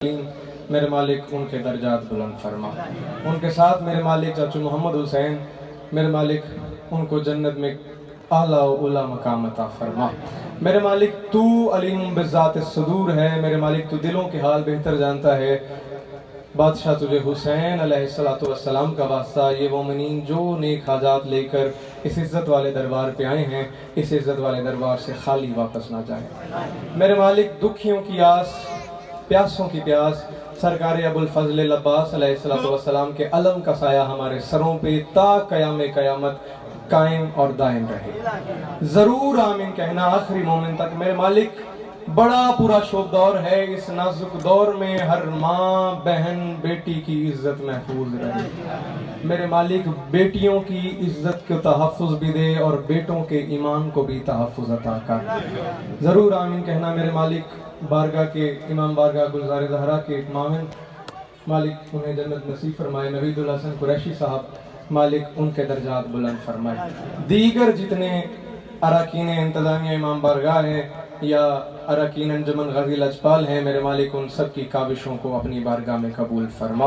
मेरे मालिक उनके दर्जात बुलंद फरमा। उनके साथ मेरे मालिक चाचू मोहम्मद हुसैन, मेरे मालिक उनको जन्नत में आला उला मकाम अता फरमा। मेरे मालिक तू अलीम बिज़ात सुदूर है, मेरे मालिक तू दिलों के हाल बेहतर जानता है। बादशाह तुझे हुसैन अलैहिस्सलातु वस्सलाम का वास्ता, ये मोमिनीन जो नेक हाजात लेकर इस इज़्ज़त वाले दरबार पे आए हैं, इस इज़्ज़त वाले दरबार से खाली वापस ना जाए। मेरे मालिक दुखियों की आस, प्यासों की प्यास सरकार अबुल फजल अब्बास अलैहिस्सलातु वस्सलाम के अलम का साया हमारे सरों पे ता क़याम क़यामत कायम और दायम रहे। ज़रूर आमीन कहना आखिरी मोमिन तक। मेरे मालिक बड़ा पूरा शोक दौर है, इस नाजुक दौर में हर माँ बहन बेटी की इज्जत महफूज रहे। मेरे मालिक बेटियों की इज्जत को तहफ़्फ़ुज़ भी दे और बेटों के ईमान को भी तहफ़्फ़ुज़ अता कर। ज़रूर आमीन कहना। मेरे मालिक बारगाह के इमाम बारगाह गुलज़ार ज़हरा के मामिन मालिक उन्हें जन्नत नसीब फरमाए। नवीदुल हसन कुरैशी साहब मालिक उनके दर्जात बुलंद फरमाए। दीगर जितने अरकान इंतज़ामिया इमाम बारगाह हैं या अरकान अंजुमन गाज़ी लजपाल हैं, मेरे मालिक उन सब की काविशों को अपनी बारगाह में कबूल फरमा।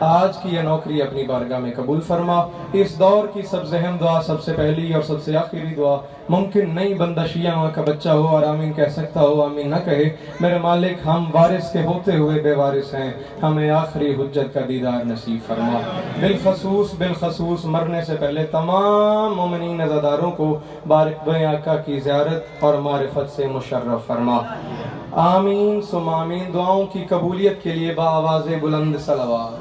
आज की यह नौकरी अपनी बारगाह में कबूल फरमा। इस दौर की सबसे अहम दुआ, सबसे पहली और सबसे आखिरी दुआ, मुमकिन नहीं बंदा शिया माँ का बच्चा हो और आमीन कह सकता हो, आमीन न कहे। मेरे मालिक हम वारिस के होते हुए बेवारिस हैं, हमें आखिरी हुज्जत का दीदार नसीब फरमा। बिलखसूस मरने से पहले तमाम मोमिनीन नज़ादारों को बारिक आका की ज़ियारत और मारिफत से मुशर्रफ फरमा। आमीन सुम आमीन। दुआओं की कबूलियत के लिए बाआवाज़े बुलंद सलवात।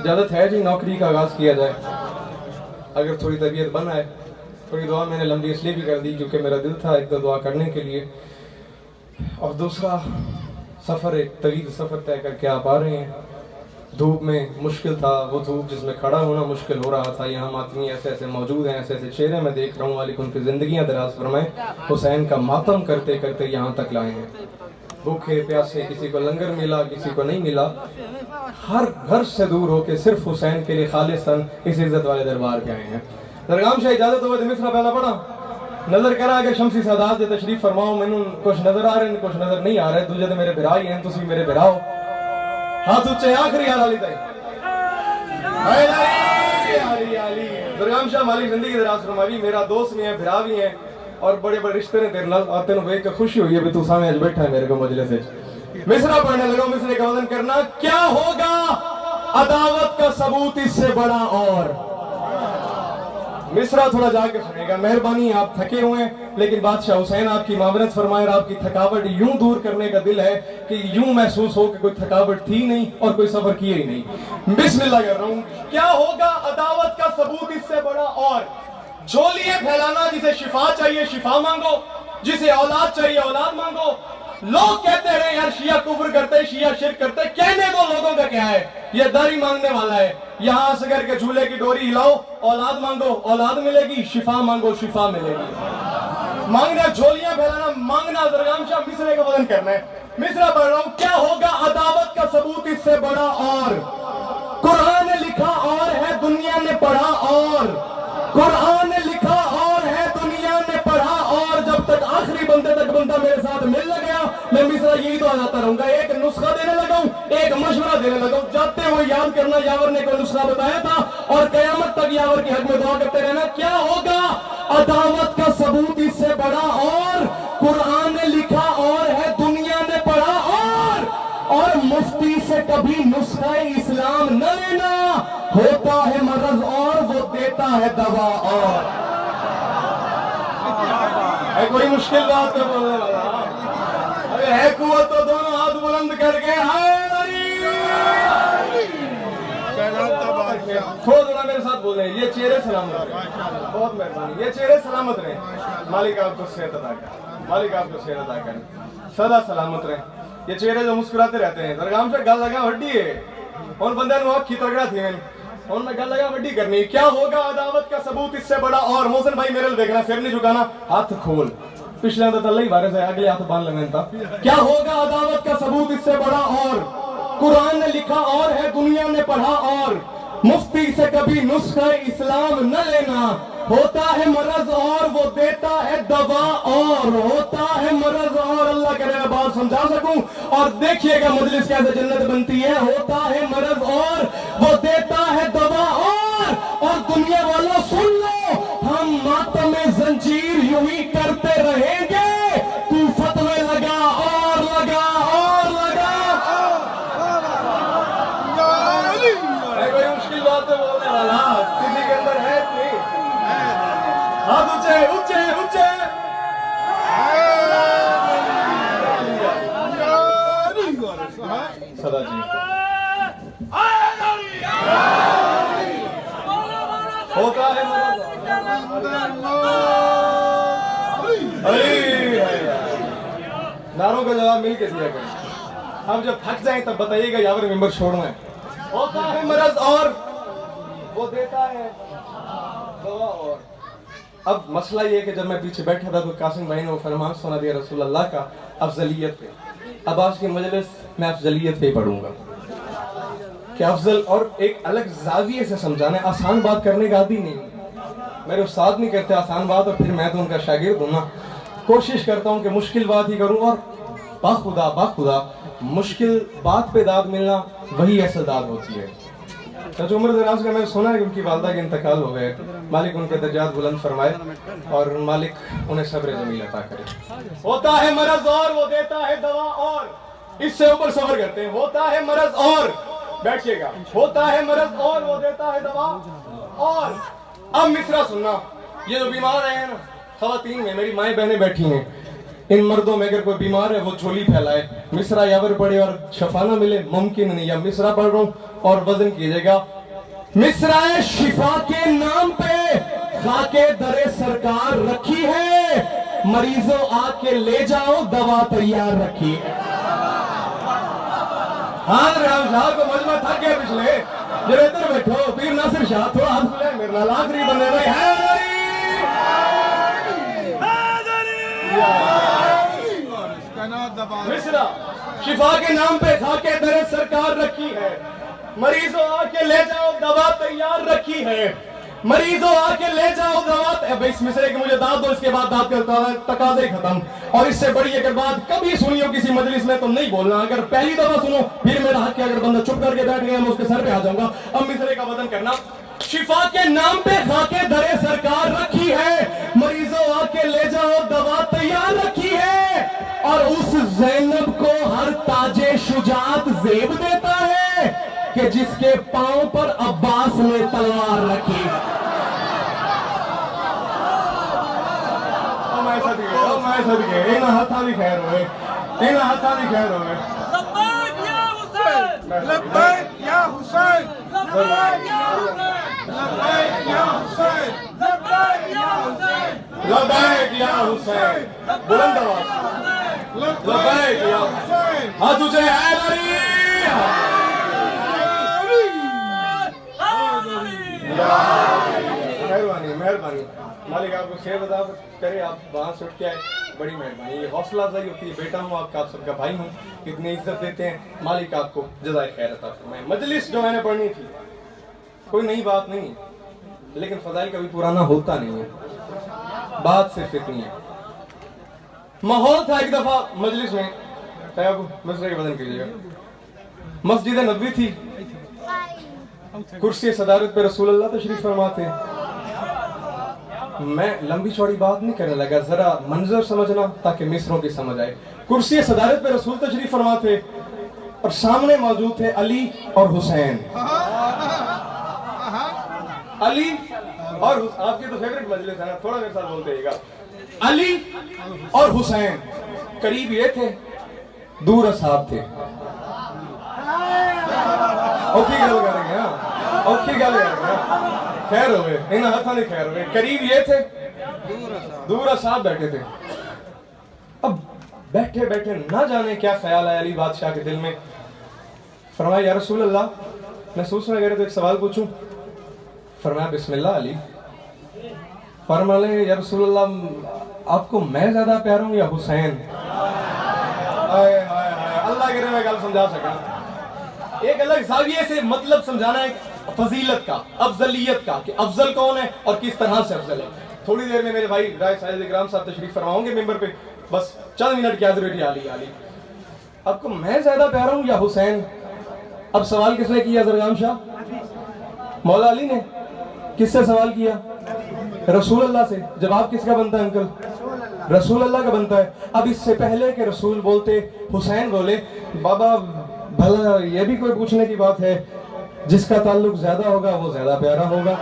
इजाज़त है जी नौकरी का आगाज़ किया जाए। अगर थोड़ी तबीयत बन आए, थोड़ी दुआ मैंने लंबी इसलिए भी कर दी क्योंकि मेरा दिल था एक तो दुआ करने के लिए, और दूसरा सफ़र, एक तवील सफ़र तय करके आप आ रहे हैं। धूप में मुश्किल था, वो धूप जिसमें खड़ा होना मुश्किल हो रहा था। यहाँ मातमी ऐसे ऐसे मौजूद हैं, ऐसे ऐसे चेहरे मैं देख रहा हूँ, मालिक उनकी ज़िंदगियाँ दराज फरमाएं। हुसैन का मातम करते करते यहाँ तक लाए हैं, भूखे प्यासे, किसी को लंगर मिला किसी को नहीं मिला, हर घर से दूर होके सिर्फ हुसैन के लिए खालिसन इस इज्जत वाले दरबार पे आए हैं। दरगाम शाह इजाजत हो तो मिसरा पहला पढ़ा नजर करा अगर शमसी सादात दे तशरीफ फरमाओ। मैनू कुछ नजर आ रहे हैं, कुछ नजर नहीं आ रहे। दूजे तो मेरे बिरा ही हैं, तुसी मेरे बिरा हो। हाथ ऊंचे आखिरी हाल वाली ताई दरगाम शाह मालिक जिंदगी दराज फरमावी। मेरा दोस्त भी है, बिरा भी है और बड़े बड़े रिश्ते ने तेरे नाल, और तेन देख के खुशी हुई है भी तू सामने आज बैठा है मेरे को मजलिस में। मिसरा पढ़ने लगा, मिसरे का वजन करना। क्या होगा अदावत का सबूत इससे बड़ा, और मिसरा थोड़ा जाके सुनेगा। मेहरबानी, आप थके हुए हैं लेकिन बादशाह हुसैन आपकी मावरत फरमाए। आपकी थकावट यूं दूर करने का दिल है कि यूं महसूस हो कि कोई थकावट थी नहीं और कोई सफर किया ही नहीं। बिस्मिल्लाह कर रहा हूं। क्या होगा अदावत का सबूत इससे बड़ा, और झोलिए फैलाना। जिसे शिफा चाहिए शिफा मांगो, जिसे औलाद चाहिए औलाद मांगो। लोग कहते रहे यार शिया कुफ्र करते, शिया शिर्क करते, कहने दो लोगों का क्या है, ये दारी मांगने वाला है। यहाँ असगर के झूले की डोरी हिलाओ, औलाद मांगो औलाद मिलेगी, शिफा मांगो शिफा मिलेगी। मांगना झोलियां फैलाना, मांगना दरगाम शाह मिसरे का वजन करना है। मिसरा पढ़ रहा हूं। क्या होगा अदावत का सबूत इससे बड़ा, और कुरान ने लिखा और है दुनिया ने पढ़ा, और कुरान ने लिखा और है दुनिया ने पढ़ा, और जब तक आखिरी बंदे तक बंदा मेरे साथ मिल न गया मैं मिसरा यही तो आता रहूंगा। एक नुस्खा देने लगा हूं, एक मशवरा देने लगा हूं। जाते हुए याद करना यावर ने कोई नुस्खा बताया था, और कयामत तक यावर के हक में दुआ करते रहना। क्या होगा अदावत का सबूत इससे बड़ा, और कुरान ने लिखा और है दुनिया ने पढ़ा, और मुफ्ती से कभी नुस्खा इस्लाम न लेना। होता है मरज और वो देता है दवा, और है कोई मुश्किल बात तो बोलने वाला। अरे है कुव्वत तो दोनों हाथ बुलंद करके थोड़ा मेरे साथ बोल रहे हैं। ये चेहरे सलामत रहे, बहुत मेहरबानी, ये चेहरे सलामत रहे। मालिक आपको सेहत अता करे, मालिक आपको सेहत अता करे, सदा सलामत रहे। ये चेहरे जो मुस्कुराते रहते हैं। दरगाम से गल लगा वड्डी है और बंदे नु अखी तगड़ा थी मैंने और मैं गल लगा वड्डी करनी। क्या होगा अदावत का सबूत इससे बड़ा, और मोहसिन भाई मेरे लिए देखना, फिर नहीं झुकाना, हाथ खोल। पिछले तो तल्ला ही वायरस है, अगले हाथ बांध लेना था। क्या होगा अदावत का सबूत इससे बड़ा, और कुरान ने लिखा और है दुनिया ने पढ़ा, और मुफ्ती से कभी नुस्खा इस्लाम न लेना। होता है मरज और वो देता है दवा और, होता है मरज और, अल्लाह करे मैं बात समझा सकूं और देखिएगा मजलिस कैसे जन्नत बनती है। होता है मरज और वो देता है दवा और दुनिया वालों सुन लो, हम मातम में जंजीर यूं ही करते रहेंगे, तू फतवे लगा और लगा और लगा। कोई मुश्किल बात है बोलने वाला किसी के अंदर है नहीं। हाथ ऊंचे ऊंचे ऊंचे। सदा जी होता है नारों का जवाब मिल के दिया करें। अब जब थक जाए तब बताइएगा यहाँ पर मेंबर छोड़ना है। होता है मरज और वो देता है दवा और। अब मसला ये है कि जब मैं पीछे बैठा था तो कासिम भाई ने वो फरमान सुना दिया रसूल अल्लाह का अफजलियत पे। अब आज की मजलिस मैं अफजलियत पे पढ़ूंगा कि अफजल और एक अलग जाविये से समझाना है। आसान बात करने का आदी नहीं, मेरे उस्ताद नहीं करते आसान बात और फिर मैं तो उनका शागिर्द हूं ना। कोशिश करता हूं कि मुश्किल बात ही करूं और बाखुदा मुश्किल बात पे दाद मिलना वही असल दाद होती है। तो उम्र दराज का मैंने सुना है कि उनकी वालदा के इंतकाल हो गए, मालिक उनके दर्जात बुलंद फरमाए और मालिक उन्हें सब्र जमील अता करे। होता है मरज और वो देता है दवा और, इससे ऊपर सफर करते हैं। होता है मरज और, बैठिएगा, होता है मरज और वो देता है दवा और। अब मिसरा सुनना, ये जो बीमार है ना खवातीन में मेरी माएँ बहनें बैठी हैं, इन मर्दों में अगर कोई बीमार है वो झोली फैलाए, मिसरा यावर पड़े और शफा ना मिले मुमकिन नहीं। या मिसरा पढ़ रहा हूं और वजन कीजिएगा। मिसरा शिफा के नाम पे खाके दरे सरकार रखी है, मरीजों आके ले जाओ दवा तैयार रखी है। हाँ राम शाह को मजमा थक गया पिछले, जरा इधर बैठो पीर नासिर शाह थोड़ा हाथ मिलाए मेरे नाल आखिरी बंदे भाई है मिसरा शिफा के नाम पे खाके दरे सरकार रखी है, मरीजों आके ले जाओ दवा तैयार रखी है, मरीजों आके ले जाओ दवा। इस मिसरे की मुझे दाद दो, इसके बाद दाद का तकाजे खत्म। और इससे बड़ी अगर बात कभी सुनी हो किसी मजलिस में तो नहीं बोलना, अगर पहली दफा सुनो फिर मेरा हक है, अगर बंदा चुप करके बैठ गया मैं उसके सर पे आ जाऊंगा। अब मिसरे का वजन करना, शिफा के नाम पे खाके दरे सरकार रखी है, मरीजों आके ले जाओ दवा तैयार रखी है, और उस ज़ैनब को हर ताजे शुजात ज़ेब देता है कि जिसके पांव पर अब्बास ने तलवार रखी। इन हाथा भी खैर हुए, इन हाथा भी खैर हुए। लब्बैक या हुसैन, लब्बैक या हुसैन, लब्बैक या हुसैन, लब्बैक या हुसैन, लब्बैक या हुसैन, बुलंद आवाज, लब्बैक या हुसैन। हाथ ऊंचे है अली, मेहरबानी मेहरबानी मालिक आपको शेर अदा करे, आप वहां से उठ के आए, बड़ी मेहरबानी। ये हौसला अफजाई होती है, बेटा हूँ आपका, आप सबका भाई हूँ, इतनी इज्जत देते हैं, मालिक आपको जज़ाए खैर अता फरमाए। मजलिस जो मैंने पढ़नी थी कोई नई बात नहीं है, लेकिन फजाइल कभी पुराना होता नहीं है, बात सिर्फ इतनी है। माहौल था एक दफा मजलिस में, अब मसले के बदन कीजिएगा, मस्जिद नबवी थी, कुर्सी सदारत पे रसूल अल्लाह तशरीफ फरमा थे। मैं लंबी चौड़ी बात नहीं करने लगा, जरा मंजर समझना ताकि मिसरों की समझ आए। कुर्सी सदारत पे रसूल तशरीफ फरमा थे और सामने मौजूद थे अली और हुसैन। अली और आपकी तो फेवरेट मजलिस है ना, थोड़ा मेरे साथ बोलते रहिएगा। अली और हुसैन करीब ये थे, दूर असहाब थे। औखी गल करेंगे, औखी गल करेंगे, खैर हो गए, इन हाथा नहीं खैर हो गए। करीब ये थे, दूर असहाब बैठे थे। अब बैठे बैठे ना जाने क्या ख्याल आया अली बादशाह के दिल में, फरमाया या रसूल अल्लाह, महसूस में गए तो एक सवाल पूछूं। फरमाया बिस्मिल्लाह अली। फरमाया या रसूल अल्लाह, आपको मैं ज्यादा प्यारा हूं या हुसैन? हाय हाय हाय, अल्लाह करे मैं गल समझा सका। एक अलग जाविये से मतलब समझाना है, फजीलत का, अफजलियत का, कि अफजल कौन है और किस तरह से अफजल है। थोड़ी देर में मेरे भाई राय साहिब इकराम साहब तशरीफ फरमाओगे मेंबर पे, बस चंद मिनट की हाजिर बेटी आली आली। आपको मैं ज्यादा प्यारा हूं या हुसैन? अब सवाल किसने किया जरगाम शाह? मौला अली ने। किससे सवाल किया? रसूल अल्लाह से। जवाब किसका बनता है अंकल? रसूल अल्लाह का बनता है। अब इससे पहले के रसूल बोलते, हुसैन बोले, बाबा भला ये भी कोई पूछने की बात है, जिसका ताल्लुक ज्यादा होगा वो ज्यादा प्यारा होगा।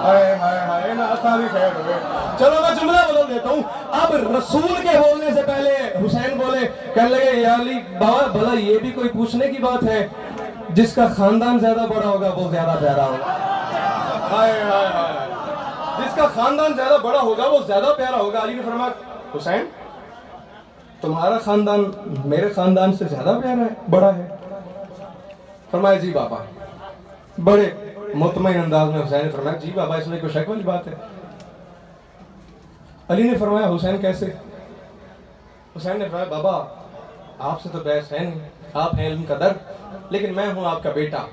हाय हाय हाय ना भी खैर हो गए। चलो मैं जुमला बदल देता हूँ। अब रसूल के बोलने से पहले हुसैन बोले, कहने लगे या अली बाबा भला ये भी कोई पूछने की बात है, जिसका खानदान ज्यादा बड़ा होगा वो ज्यादा प्यारा होगा। हाय हाय हाय, जिसका खानदान ज्यादा बड़ा होगा वो ज्यादा प्यारा होगा। अली ने फरमाया, हुसैन तुम्हारा खानदान मेरे खानदान से ज्यादा प्यारा है, बड़ा है? फरमाया जी बाबा। बड़े मुतमईन अंदाज में हुसैन ने फरमाया, जी बाबा इसमें कोई शक वाली बात है? अली ने फरमाया, हुसैन कैसे? हुसैन ने फरमाया, बाबा आपसे तो बहस है नहीं, आप हैं इल्म का दर, लेकिन मैं हूं आपका बेटा।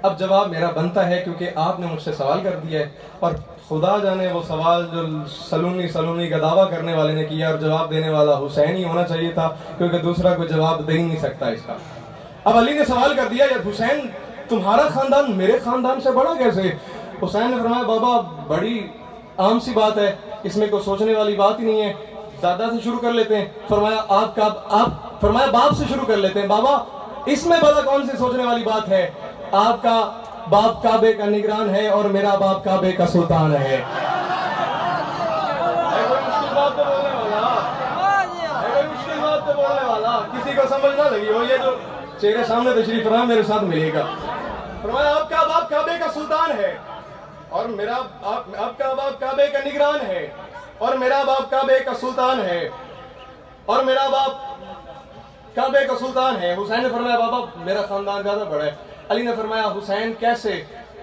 अब जवाब मेरा बनता है क्योंकि आपने मुझसे सवाल कर दिया है, और खुदा जाने वो सवाल जो सलूनी का दावा करने वाले ने किया, और जवाब देने वाला हुसैन ही होना चाहिए था, क्योंकि दूसरा कोई जवाब दे ही नहीं सकता इसका। अब अली ने सवाल कर दिया, यार हुसैन तुम्हारा खानदान मेरे खानदान से बड़ा कैसे? हुसैन ने फरमाया, बाबा बड़ी आम सी बात है, इसमें कोई सोचने वाली बात ही नहीं है। दादा से शुरू कर लेते हैं। फरमाया फरमाया बाप से शुरू कर लेते हैं। बाबा इसमें भला कौन सी सोचने वाली बात है? आपका बाप काबे का निगरान है और मेरा बाप काबे का सुल्तान है। मुश्किल बात तो बोलने वाला किसी को समझ ना लगी हो, ये जो चेहरे सामने तशरीफ फरमा मेरे साथ मिलेगा। फरमाया आपका बाप काबे का सुल्तान है और मेरा आपका बाप काबे का निगरान है और मेरा बाप काबे का सुल्तान है और मेरा बाप काबे का सुल्तान है। हुसैन ने फरमाया, बाबा मेरा खानदान ज्यादा बड़ा है। अली ने फरमाया, हुसैन कैसे?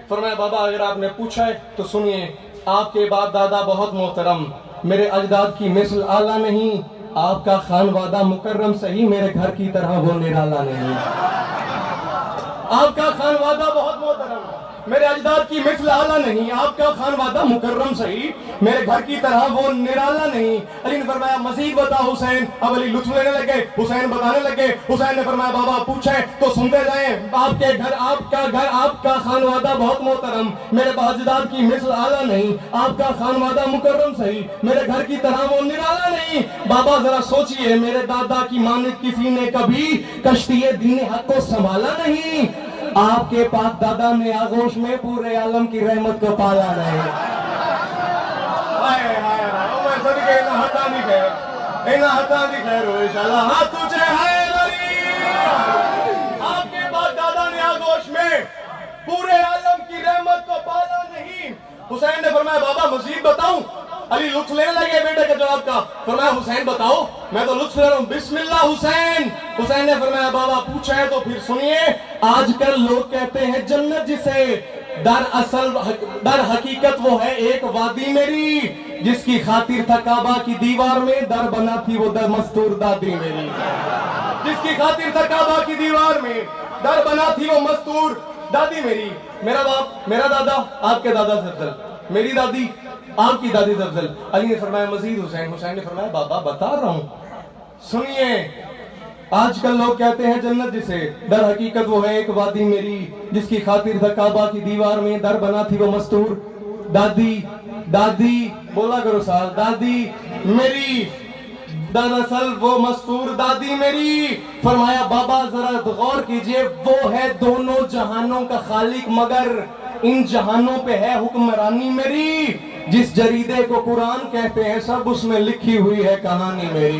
फरमाया, बाबा अगर आपने पूछा है तो सुनिए, आपके बाप दादा बहुत मोहतरम, मेरे अजदाद की मिसल आला नहीं, आपका खानवादा मुकर्रम सही, मेरे घर की तरह वो निराला नहीं। आपका खानवादा बहुत मोहतरम, मेरे अजदाद की मिसल आला नहीं, आपका खानवादा मुकर्रम सही, मेरे घर की तरह वो निराला नहीं। अली ने फरमाया, मजीद बता हुसैन। अब अली लुत्फ लेने लगे, हुसैन बताने लगे। हुसैन ने फरमाया, बाबा पूछे तो सुनते जाएं, आपके घर आपका खानवादा बहुत मोहतरम, मेरे अजदाद की मिसल आला नहीं, आपका खानवादा मुकर्रम सही, मेरे घर की तरह वो निराला नहीं। बाबा जरा सोचिए, मेरे दादा की मानित किसी ने कभी कश्ती दीन हक को संभाला नहीं, आपके पाक दादा ने आगोश में पूरे आलम की रहमत को पाला नहीं। आपके पाक दादा ने आगोश में पूरे आलम की रहमत को पाला नहीं। हुसैन ने फरमाया, बाबा मजीद बताऊं? अली लुत्फ लेने लगे बेटे के जवाब का। फरमाया, हुसैन बताओ, मैं तो लुत्फ ले रहा हूं। बिस्मिल्लाह हुसैन। हुसैन ने फरमाया, बाबा पूछा है तो फिर सुनिए। आजकल लोग कहते हैं जन्नत जिसे, दर हकीकत वो है एक वादी मेरी, जिसकी खातिर था काबा की दीवार में दर बना थी वो दर मस्तूर दादी मेरी। जिसकी खातिर था काबा की दीवार में दर बना थी वो मस्तूर दादी मेरी। मेरा बाप, मेरा दादा आपके दादा से अफजल, मेरी दादी आपकी दादी से अफजल। अली ने फरमाया, मजीद हुसैन। हुसैन ने फरमाया, बाबा बता रहा हूं, सुनिए। आजकल लोग कहते हैं जन्नत जिसे, दर हकीकत वो है एक वादी मेरी, जिसकी खातिर था काबा की दीवार में दर बना थी वो मस्तूर दादी। दादी बोला करो साल, दादी मेरी, दरअसल वो मस्तूर दादी मेरी। फरमाया, बाबा जरा गौर कीजिए, वो है दोनों जहानों का खालिक, मगर इन जहानों पे है हुक्मरानी मेरी। जिस जरीदे को कुरान कहते हैं सब उसमें लिखी हुई है कहानी मेरी।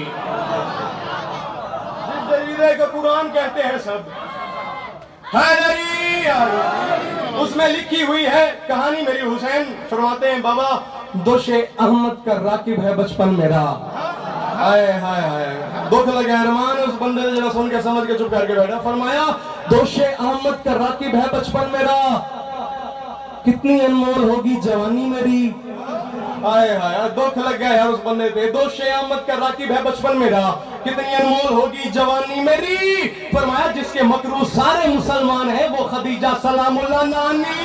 जिस जरीदे को कुरान कहते हैं सब उसमें लिखी हुई है कहानी मेरी। हुसैन फरमाते हैं, बाबा दोशे अहमद का राकिब है बचपन मेरा। हाय हाय हाय, दुख लगे अरमान उस बंदे ने जरा सुन के समझ के चुप करके बैठा। फरमाया, दोशे अहमद का राकिब है बचपन मेरा, कितनी अनमोल होगी जवानी मेरी। हाय हाय, दुख लग गया यार उस बंदे पे। दोशे अहमद का राकिब है बचपन मेरा, कितनी अनमोल होगी जवानी मेरी। फरमाया जिसके मकरू सारे मुसलमान हैं वो खदीजा सलामुल्लाह नानी।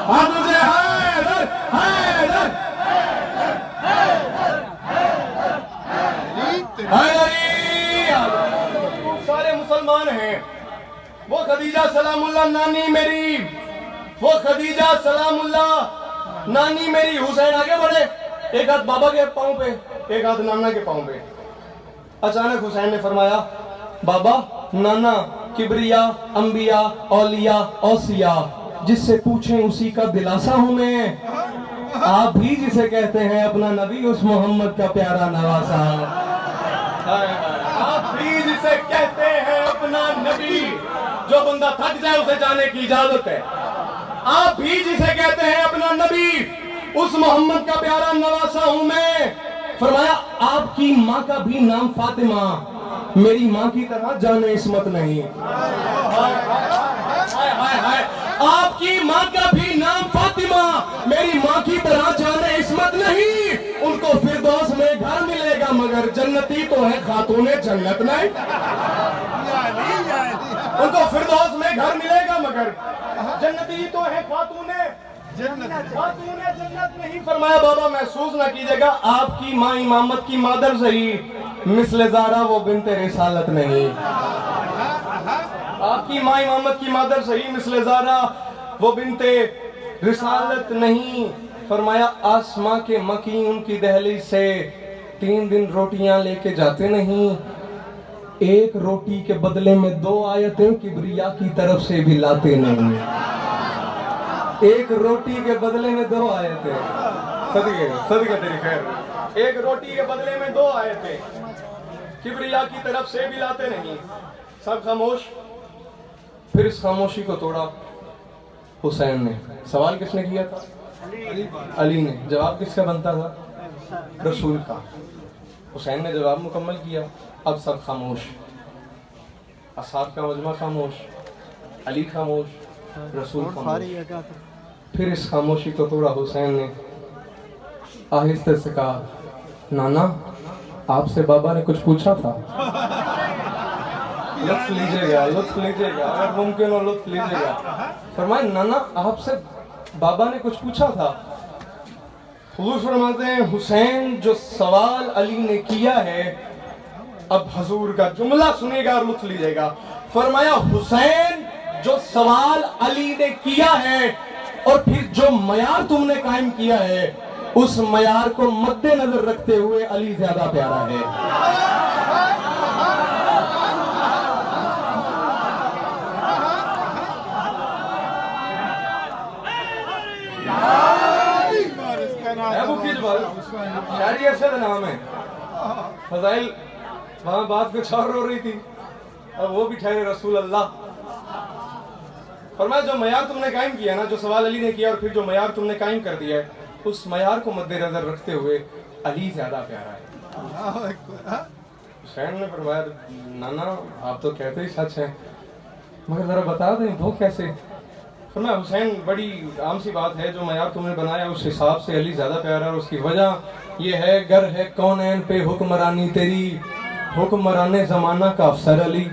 मुझे हैदर हैदर सारे मुसलमान हैं, वो खदीजा सलामुल्लाह नानी मेरी, वो खदीजा सलामुल्लाह नानी मेरी। हुसैन आगे बढ़े, एक हाथ बाबा के पांव पे, एक हाथ नाना के पांव पे। अचानक हुसैन ने फरमाया, बाबा नाना किबरिया अंबिया औलिया औसिया, जिससे पूछें उसी का दिलासा हूं मैं। आप भी जिसे कहते हैं अपना नबी, उस मोहम्मद का प्यारा नवासा। आप भी जिसे कहते हैं अपना नबी, जो बंदा थक जाए उसे जाने की इजाजत है। आप भी जिसे कहते हैं अपना नबी, उस मोहम्मद का प्यारा नवासा हूं मैं। फरमाया आपकी माँ का भी नाम फातिमा, मेरी माँ की तरह जाने इस्मत नहीं। आपकी माँ का भी नाम फातिमा, मेरी माँ की तरह जाने इस्मत नहीं। उनको फिरदौस में घर मिलेगा मगर जन्नती तो है खातूने जन्नत नहीं। उनको फिरदौस में घर मिलेगा मगर जन्नती तो है खातूने जन्नत नहीं। फरमाया बाबा महसूस ना कीजिएगा, आपकी माँ इमामत की मादर सही, मिसले ज़ारा वो बिनते रिसालत नहीं। आपकी माँ इमामत की मादर सही, मिसले ज़ारा वो बिनते रिसालत नहीं। फरमाया आसमां के मकी उनकी दहलीज से 3 दिन रोटियां लेके जाते नहीं, एक रोटी के बदले में 2 आयतें किबरिया की तरफ से भी लाते नहीं। एक रोटी के बदले में 2 आयतें, सदके तेरी खैर, एक रोटी के बदले में 2 आयतें किबरिया की तरफ से भी लाते नहीं। सब खामोश। फिर इस खामोशी को तोड़ा हुसैन ने। सवाल किसने किया था? अली ने। जवाब किसका बनता था? रसूल का। हुसैन ने जवाब मुकम्मल किया। अब सब खामोश, असहाब का मजमा खामोश, अली खामोश, रसूल खामोश। फिर इस खामोशी को तोड़ा हुसैन ने, आहिस्ते से कहा, नाना आपसे बाबा ने कुछ पूछा था? लुत्फ लीजिएगा, लुत्फ लीजिएगा, अगर मुमकिन हो लुत्फ लीजिएगा। फरमाए नाना आपसे बाबा ने कुछ पूछा था? हुजूर फरमाते हैं हुसैन जो सवाल अली ने किया है, अब हुजूर का जुमला सुनेगा और लुत्फ लीजिएगा। फरमाया हुसैन जो सवाल अली ने किया है और फिर जो मयार तुमने कायम किया है, उस मयार को मद्देनजर रखते हुए अली ज्यादा प्यारा है। शायरी अरशद नाम है, फजाइल वहां बात कुछ और हो रही थी और वो भी ठहरे रसूल अल्लाह। फरमाया जो मयार तुमने कायम किया ना, जो सवाल अली ने किया और फिर जो मयार तुमने कायम कर दिया है, उस मयार को मद्देनजर रखते हुए अली ज्यादा प्यारा है। हुसैन ने फरमाया नाना आप तो कहते ही सच है, मगर जरा बता दें वो कैसे? फरमाया हुसैन बड़ी आम सी बात है, जो मयार तुमने बनाया उस हिसाब से अली ज्यादा प्यारा है। और उसकी वजह यह है, गर है कौनैन पे हुक्मरानी तेरी, हुक्मराने जमाना का अफसर अली।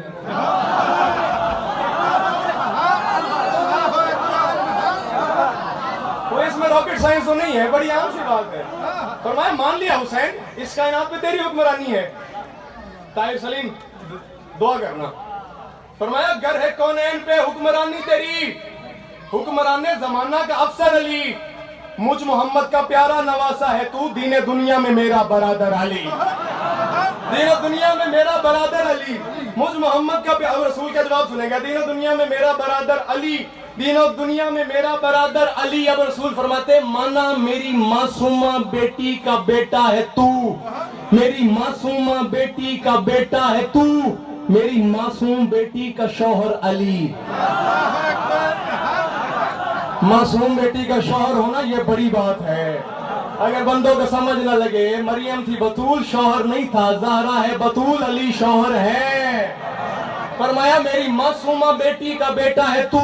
कोई इसमें रॉकेट साइंस तो नहीं है, बड़ी आम सी बात है। फरमाया मान लिया हुसैन, इस कायनात पे तेरी हुक्मरानी है। ताहिर सलीम दुआ करना। फरमाया गर है कौनैन पे हुक्मरानी तेरी, हुक्मराने जमाना का अफसर अली, मुझ मोहम्मद का प्यारा नवासा है तू, दीने दुनिया में मेरा बरादर अली। दीने दुनिया में मेरा बरादर अली, मुझ मोहम्मद का प्यारा। रसूल का जवाब सुनेगा, दीने दुनिया में मेरा बरादर अली, दीनों दुनिया में मेरा बरादर अली। अब रसूल फरमाते माना मेरी मासूमा बेटी का बेटा है तू, मेरी मासूमा बेटी का बेटा है तू, मेरी मासूम बेटी का शौहर अली। मासूम बेटी का शौहर होना ये बड़ी बात है। अगर बंदों को समझ ना लगे, मरियम थी बतूल, शौहर नहीं था, ज़हरा है बतूल, अली शौहर है। फरमाया मेरी मासूमा बेटी का बेटा है तू,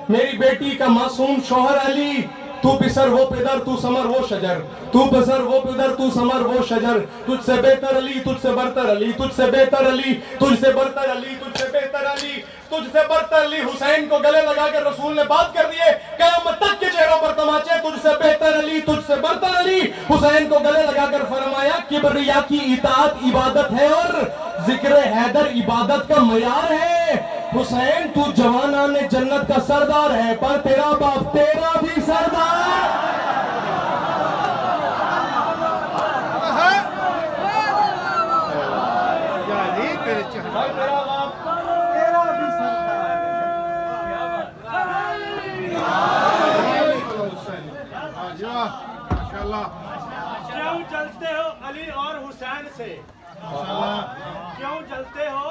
मेरी बेटी का मासूम शौहर अली। तू पिसर वो पिदर तू समर वो शजर, तू पिसर वो पिदर तू समर वो शजर, तुझसे बेहतर अली तुझसे बरतर अली, तुझसे बेहतर अली तुझसे बरतर अली, तुझसे बेहतर अली तुझसे बरतर अली। हुसैन को गले लगाकर रसूल ने बात कर दिए, क़यामत तक के चेहरों पर तमाचे, तुझसे बेहतर अली तुझसे बरतर अली। हुसैन को गले लगाकर फरमाया किबरिया की इताअत इबादत है और जिक्र हैदर इबादत का मयार है। हुसैन तू जवानाने जन्नत का सरदार है, पर तेरा बाप तेरा भी सरदार। क्यों जलते हो अली और हुसैन से? क्यों जलते हो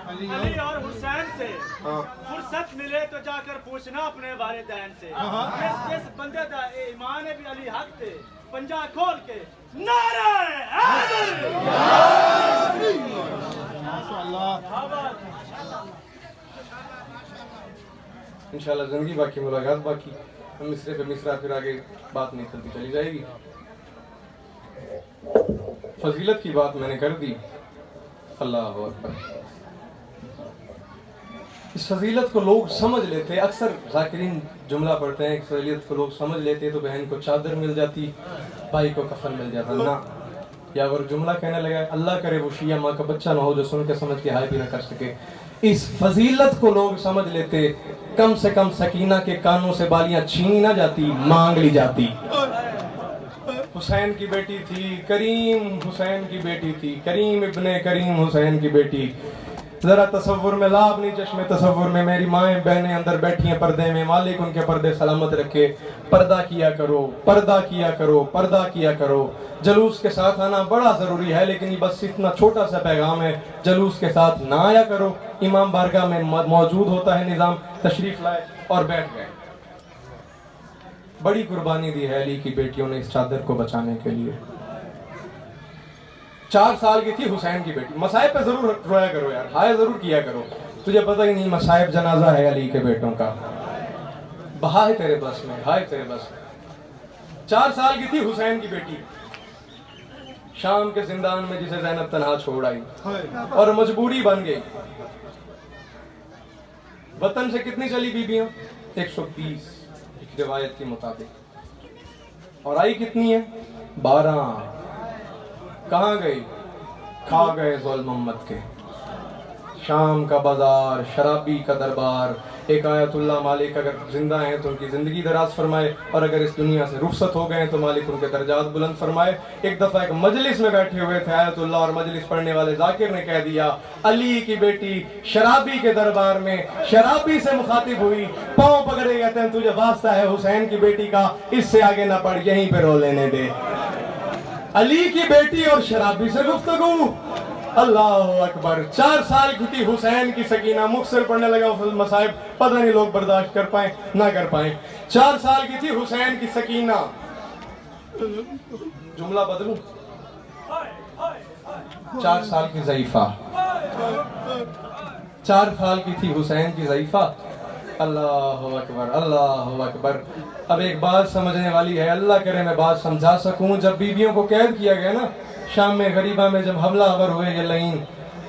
अली और हुसैन से? फुर्सत मिले तो जाकर पूछना अपने वालिदैन से। जिस बंदे का ईमान है भी अली हक थे, पंजा खोल के नारे हैदर। इंशाल्लाह जिंदगी बाकी, मुलाकात बाकी, हम मिसरे पे मिसरा, फिर आगे बात नहीं चलती चली जाएगी। फजीलत की बात मैंने कर दी, अल्लाह अकबर। इस फजीलत को लोग समझ लेते, अक्सर ज़ाकिरीन जुमला पढ़ते हैं, इस फजीलत को लोग समझ लेते तो बहन को चादर मिल जाती, भाई को कफन मिल जाता ना। या अगर जुमला कहने लगा अल्लाह करे वो शिया माँ का बच्चा ना हो जो सुन के समझ के हाय भी ना कर सके। इस फजीलत को लोग समझ लेते, कम से कम सकीना के कानों से बालियां छीनी ना जाती, मांग ली जाती। हुसैन की बेटी थी करीम, हुसैन की बेटी थी करीम इब्ने करीम हुसैन की बेटी। जरा तसव्वुर में ला, अपनी चश्मे तसव्वुर में मेरी माएँ बहनें अंदर बैठी हैं पर्दे में, मालिक उनके पर्दे सलामत रखे। पर्दा किया करो, पर्दा किया करो, पर्दा किया करो। जलूस के साथ आना बड़ा जरूरी है, लेकिन बस इतना छोटा सा पैगाम है, जलूस के साथ ना आया करो। इमाम बारगाह में मौजूद होता है निजाम, तशरीफ लाए और बैठ गए। बड़ी कुर्बानी दी है अली की बेटियों ने इस चादर को बचाने के लिए। 4 साल की थी हुसैन की बेटी। मसाइब पे जरूर रोया करो यार, हाय जरूर किया करो। तुझे पता ही नहीं मसाइब जनाजा है अली के बेटों का, बहा है तेरे बस में, हाय तेरे बस में। 4 साल की थी हुसैन की बेटी, शाम के जिंदान में जिसे ज़ैनब तन्हा छोड़ आई और मजबूरी बन गई। वतन से कितनी चली बीबियां? 120 एक रिवायत के मुताबिक, और आई कितनी है? 12। कहाँ गई? खा गए ज़ुल्म उम्मत के। शाम का बाजार, शराबी का दरबार। एक आयतुल्लाह मालिक अगर जिंदा हैं तो उनकी ज़िंदगी दराज फरमाए, और अगर इस दुनिया से रुखसत हो गए तो मालिक उनके दर्जात बुलंद फरमाए। एक दफ़ा एक मजलिस में बैठे हुए थे आयतुल्लाह, और मजलिस पढ़ने वाले जाकिर ने कह दिया अली की बेटी शराबी के दरबार में शराबी से मुखातिब हुई, पाँव पकड़े कहते हैं तुझे वास्ता है हुसैन की बेटी का, इससे आगे ना पढ़, यहीं पे रो लेने दे। अली की बेटी और शराबी से गुफ्तगू, अल्लाह अकबर। 4 साल की थी हुसैन की सकीना, मुखसर पढ़ने लगा मसाइब, पता नहीं लोग बर्दाश्त कर पाए ना कर पाए। 4 साल की थी हुसैन की सकीना। जुमला बदलूं? 4 साल की ज़ईफा, 4 साल की थी हुसैन की ज़ईफा। अल्लाह अकबर, अल्लाह अकबर। अब एक बात समझने वाली है, अल्लाह करे मैं बात समझा सकूं। जब बीबियों को कैद किया गया ना शाम में गरीबा में, जब हमला आवर हुए ये लाइन,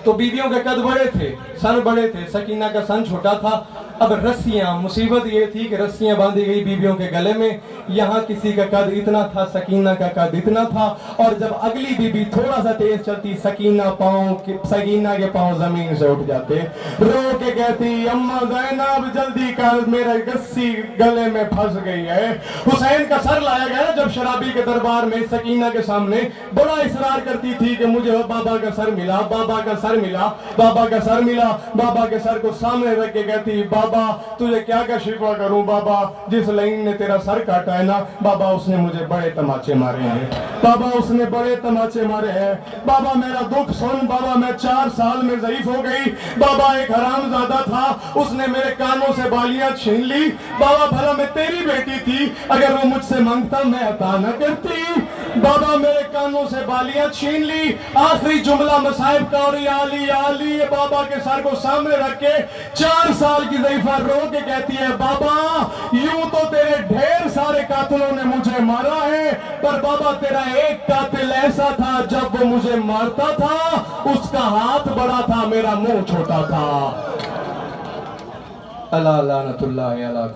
तो बीबियों के कद बड़े थे, सन बड़े थे, सकीना का सन छोटा था। अब रस्सियां, मुसीबत ये थी कि रस्सियां बांधी गई बीबियों के गले में। यहाँ किसी का कद इतना था, सकीना का कद इतना था, और जब अगली बीबी थोड़ा सा तेज चलती, सकीना के पांव जमीन से उठ जाते। रो के कहती अम्मा ज़ैनब जल्दी कर, मेरा रस्सी गले में फंस गई है। हुसैन का सर लाया गया जब शराबी के दरबार में, सकीना के सामने बड़ा इसरार करती थी कि मुझे बाबा का सर मिला, बाबा का सर मिला, बाबा का सर मिला। बाबा के सर को सामने रख के कहती बाबा तुझे क्या क्या शिकवा करूं बाबा, जिस लाइन ने तेरा सर काटा है ना बाबा, उसने मुझे बड़े तमाचे मारे हैं बाबा, उसने बड़े तमाचे मारे हैं बाबा, मेरा दुख सुन बाबा। मैं 4 साल में ज़ईफ हो गई बाबा, एक हरामजादा था, उसने मेरे कानों से बालियां छीन ली बाबा। भला मैं तेरी बेटी थी, अगर वो मुझसे मांगता मैं अता न करती बाबा, मेरे कानों से बालियां छीन ली। आखिरी जुमला मसाइब का, और आली आली बाबा के सर को सामने रख के 4 साल की ज़ईफा रो के कहती है बाबा यूं तो तेरे ढेर सारे कातिलों ने मुझे मारा है, पर बाबा तेरा एक कातिल ऐसा था जब वो मुझे मारता था उसका हाथ बड़ा था, मेरा मुंह छोटा था। अल्लाह लानतुल्लाह अलैह।